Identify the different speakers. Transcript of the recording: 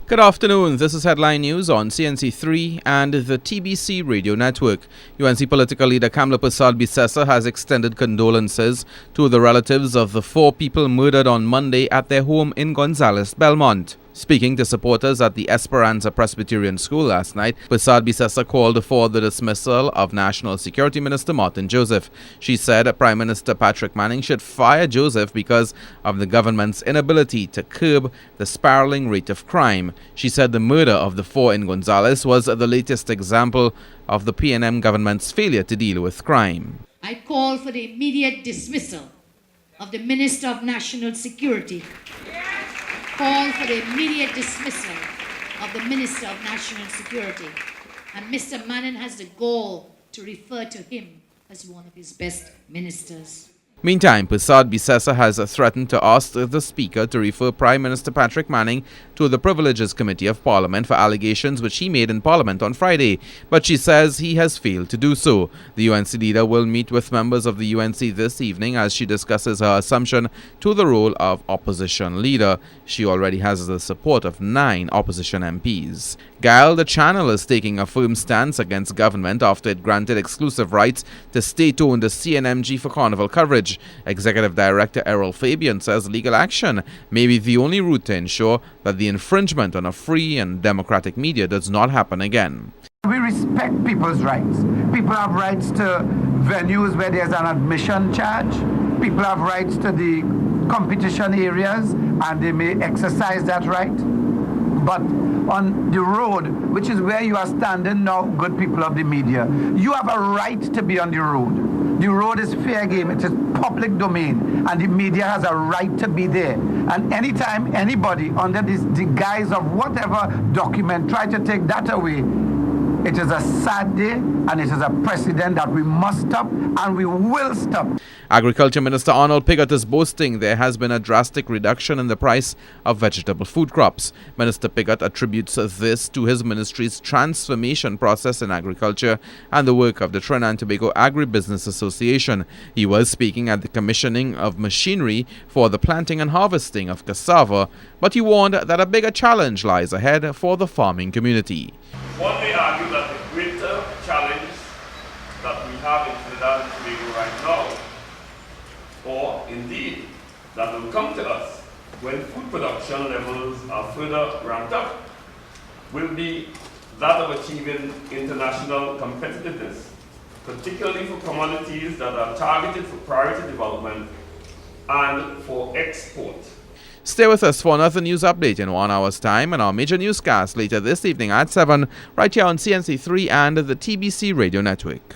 Speaker 1: Good afternoon. This is Headline News on CNC3 and the TBC Radio Network. UNC political leader Kamla Persad-Bissessar has extended condolences to the relatives of the 4 people murdered on Monday at their home in Gonzales, Belmont. Speaking to supporters at the Esperanza Presbyterian School last night, Persad-Bissessar called for the dismissal of National Security Minister Martin Joseph. She said Prime Minister Patrick Manning should fire Joseph because of the government's inability to curb the spiraling rate of crime. She said the murder of the 4 in Gonzales was the latest example of the PNM government's failure to deal with crime.
Speaker 2: I call for the immediate dismissal of the Minister of National Security. Call for the immediate dismissal of the Minister of National Security. And Mr. Manning has the gall to refer to him as one of his best ministers.
Speaker 1: Meantime, Persad-Bissessar has threatened to ask the Speaker to refer Prime Minister Patrick Manning to the Privileges Committee of Parliament for allegations which he made in Parliament on Friday, but she says he has failed to do so. The UNC leader will meet with members of the UNC this evening as she discusses her assumption to the role of opposition leader. She already has the support of 9 opposition MPs. Gail, the channel, is taking a firm stance against government after it granted exclusive rights to state-owned CNMG for carnival coverage. Executive Director Errol Fabian says legal action may be the only route to ensure that the infringement on a free and democratic media does not happen again.
Speaker 3: We respect people's rights. People have rights to venues where there's an admission charge. People have rights to the competition areas and they may exercise that right. But on the road, which is where you are standing now, good people of the media, you have a right to be on the road. The road is fair game, it is public domain, and the media has a right to be there. And anytime anybody, under the guise of whatever document, try to take that away, it is a sad day and it is a precedent that we must stop and we will stop.
Speaker 1: Agriculture Minister Arnold Pigott is boasting there has been a drastic reduction in the price of vegetable food crops. Minister Pigott attributes this to his ministry's transformation process in agriculture and the work of the Trinidad and Tobago Agribusiness Association. He was speaking at the commissioning of machinery for the planting and harvesting of cassava, but he warned that a bigger challenge lies ahead for the farming community.
Speaker 4: One may argue that the greater challenge that we have in Trinidad and Tobago right now, or indeed that will come to us when food production levels are further ramped up, will be that of achieving international competitiveness, particularly for commodities that are targeted for priority development and for export.
Speaker 1: Stay with us for another news update in 1 hour's time and our major newscast later this evening at 7 right here on CNC3 and the TBC Radio Network.